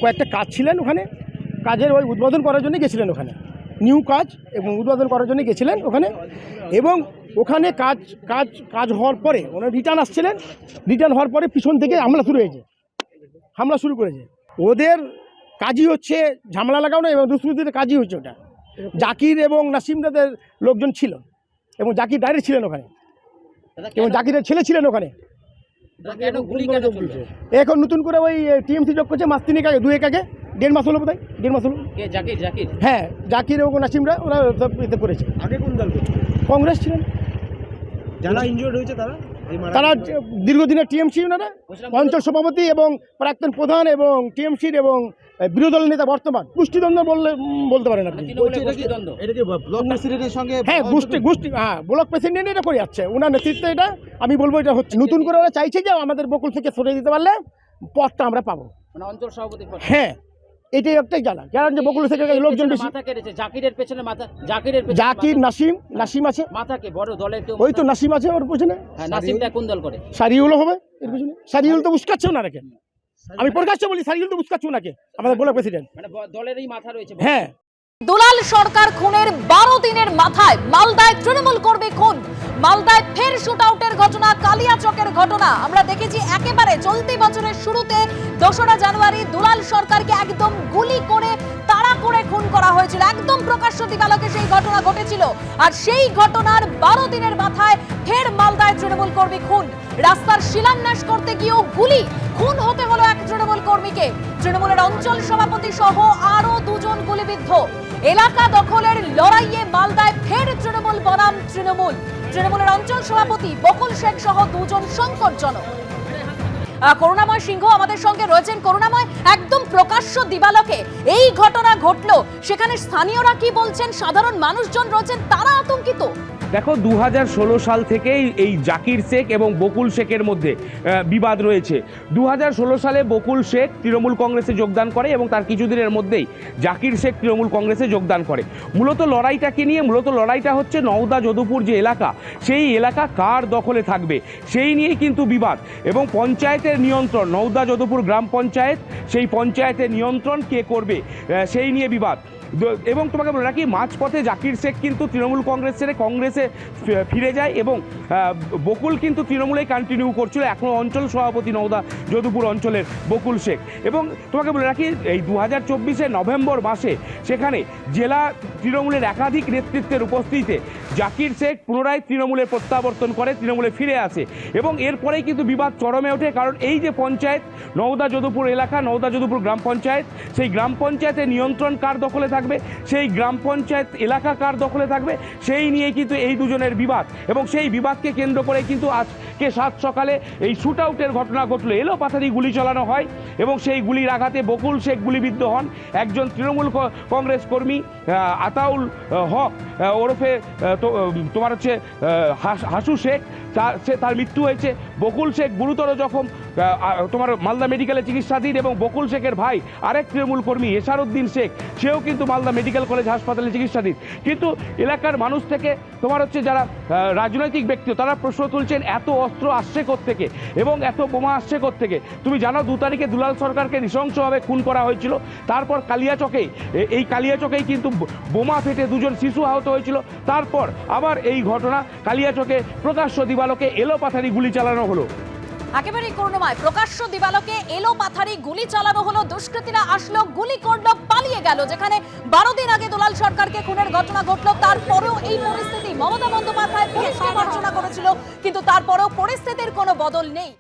কয়েকটা কাজ ছিলেন ওখানে, কাজের ওই উদ্বোধন করার জন্য গেছিলেন ওখানে, নিউ কাজ এবং উদ্বোধন করার জন্য গেছিলেন ওখানে। এবং ওখানে কাজ হওয়ার পরে ওনারা রিটার্ন হওয়ার পরে পিছন থেকে হামলা শুরু করেছে। ওদের কাজই হচ্ছে ঝামেলা লাগানো এবং দুষ্কৃতীদের কাজই হচ্ছে ওটা। জাকির এবং নাসিমদের লোকজন ছিল এবং জাকির ডাইরেক্ট ছিলেন ওখানে এবং জাকিরের ছেলে ছিলেন ওখানে। এখন নতুন করে ওই টিএমসি যোগ করছে, মাস 3 আগে 2 আগে 1.5 মাস হলো বোধ হয়, 1.5 মাস হলো। হ্যাঁ, জাকির এবং নাসিমরা ওরা সব এতে করেছে। আগে কোন দল করছে? কংগ্রেস ছিলেন। যারা ইনজুর্ড হয়েছে তারা দীর্ঘদিনের টিএমসি, ওনারা অঞ্চল সভাপতি এবং প্রাক্তন প্রধান এবং টিএমসির এবং বিরোধী দলের নেতা বর্তমান। গোষ্ঠীদ্বন্দ্ব বলতে পারেন আপনি। হ্যাঁ, ব্লক প্রেসিডেন্ট এটা করে যাচ্ছে, ওনার নেতৃত্বে এটা আমি বলবো এটা হচ্ছে। নতুন করে ওরা চাইছে যে আমাদের বকুল থেকে সরিয়ে দিতে পারলে পথটা আমরা পাবো, মানে অঞ্চল সভাপতি। হ্যাঁ, এটাই একটাই জানা, কারণ যে বকুল থেকে লোকজন বেশি। জাকির নাসিম আছে মাথাকে বড় দলের কেউ, ওই তো নাসিম আছে ওর পেছনে। নাসিমটা কোন দল করে? সারিউলও হবে এর পেছনে। সারিউল তো উস্কাচ্ছে ওনাকে, আমি প্রকাশ্য বলি, সারিউল তো উস্কাচ্ছে ওনাকে, আমাদের ব্লক প্রেসিডেন্ট। মানে দলেরই মাথা রয়েছে। হ্যাঁ, দুলাল সরকার খুনের 12 দিনের মাথায় মালদায় তৃণমূল কর্মী খুন। মালদায় ফের শুটআউটের ঘটনা, কালিয়াচকের ঘটনা আমরা দেখেছি। একেবারে চলতি বছরের শুরুতে 2রা জানুয়ারি দুলাল সরকারকে একদম গুলি করে তাড়া করে খুন করা হয়েছিল, একদম প্রকাশ্য দিবালোকে সেই ঘটনা ঘটেছিল। আর সেই ঘটনার 12 দিনের মাথায় ফের মালদায় তৃণমূল কর্মী খুন। রাস্তার শিলান্যাস করতে গিয়েও গুলি, খুন হতে হলো এক তৃণমূল কর্মীকে। তৃণমূলের অঞ্চল সভাপতি সহ আরো 2 জন গুলিবিদ্ধ। এলাকা দখলের লড়াইয়ে মালদায় ফের তৃণমূল বনাম তৃণমূলের অঞ্চল সভাপতি বকুল শেখ সহ 2 জন সংকটজনক। করুণাময় সিংহ আমাদের সঙ্গে রয়েছেন। করুণাময়, একদম প্রকাশ্য দিবালোকে এই ঘটনা ঘটলো, সেখানে স্থানীয়রা কি বলছেন, সাধারণ মানুষজন রয়েছেন, তারা আতঙ্কিত। দেখো, 2016 সাল থেকেই এই জাকির শেখ এবং বকুল শেখের মধ্যে বিবাদ রয়েছে। 2016 সালে বকুল শেখ তৃণমূল কংগ্রেসে যোগদান করে এবং তার কিছুদিনের মধ্যেই জাকির শেখ তৃণমূল কংগ্রেসে যোগদান করে। মূলত লড়াইটাকে নিয়ে, লড়াইটা হচ্ছে নওদা যদুপুর যে এলাকা, সেই এলাকা কার দখলে থাকবে সেই নিয়েই কিন্তু বিবাদ। এবং পঞ্চায়েতের নিয়ন্ত্রণ, নওদা যদুপুর গ্রাম পঞ্চায়েত, সেই পঞ্চায়েতের নিয়ন্ত্রণ কে করবে সেই নিয়ে বিবাদ। এবং তোমাকে বলে রাখি, মাঝপথে জাকির শেখ কিন্তু তৃণমূল কংগ্রেস ছেড়ে কংগ্রেসে ফিরে যায় এবং বকুল কিন্তু তৃণমূলেই কন্টিনিউ করছিল, এখনও অঞ্চল সভাপতি নওদা যদুপুর অঞ্চলের বকুল শেখ। এবং তোমাকে বলে রাখি, এই 2024 নভেম্বর মাসে সেখানে জেলা তৃণমূলের একাধিক নেতৃত্বের উপস্থিতিতে জাকির শেখ পুনরায় তৃণমূলে প্রত্যাবর্তন করে, তৃণমূলে ফিরে আসে। এবং এরপরেই কিন্তু বিবাদ চরমে ওঠে, কারণ এই যে পঞ্চায়েত নওদা যদুপুর এলাকা, নওদা যদুপুর গ্রাম পঞ্চায়েত, সেই গ্রাম পঞ্চায়েতের নিয়ন্ত্রণ কার দখলে থাকবে, সেই গ্রাম পঞ্চায়েত এলাকা কার দখলে থাকবে সেই নিয়ে কিন্তু এই দুজনের বিবাদ। এবং সেই বিবাদকে কেন্দ্র করে কিন্তু আজকে 7 সকালে এই শুটআউটের ঘটনা ঘটলো। এলোপাথারি গুলি চালানো হয় এবং সেই গুলির আঘাতে বকুল শেখ গুলিবিদ্ধ হন। একজন তৃণমূল কংগ্রেস কর্মী আতাউল হক ওরফে তোমার হচ্ছে হাসু শেখ, তার মৃত্যু হয়েছে। বকুল শেখ গুরুতর জখম, তোমার মালদা মেডিকেলে চিকিৎসাধীন। এবং বকুল শেখের ভাই আরেক তৃণমূল কর্মী এসারউদ্দিন শেখ, সেও কিন্তু মালদা মেডিকেল কলেজ হাসপাতালে চিকিৎসাধীন। কিন্তু এলাকার মানুষ থেকে তোমার হচ্ছে যারা রাজনৈতিক ব্যক্তি, তারা প্রশ্ন তুলছেন এত অস্ত্র আসছে কোত্থেকে এবং এত বোমা আসছে কোত্থেকে। তুমি জানো 2 তারিখে দুলাল সরকারকে নৃশংসভাবে খুন করা হয়েছিল, তারপর কালিয়াচকেই কিন্তু বোমা ফেটে 2 জন শিশু আহত হয়েছিল। তারপর আবার এই ঘটনা, কালিয়াচকে প্রকাশ্য দিবালোকে এলোপাথারি গুলি চালানো হলো। একেবারে করুণাময়, প্রকাশ্য দিবালোকে এলোপাথারি গুলি চালানো হলো। দুষ্কৃতীরা আসলো, গুলি করলো, পালিয়ে গেল। যেখানে 12 দিন আগে দুলাল সরকারকে খুনের ঘটনা ঘটলো, তারপরেও এই পরিস্থিতি। মমতা বন্দ্যোপাধ্যায় বেশ সমালোচনা করেছিল, কিন্তু তারপরেও পরিস্থিতির কোনো বদল নেই।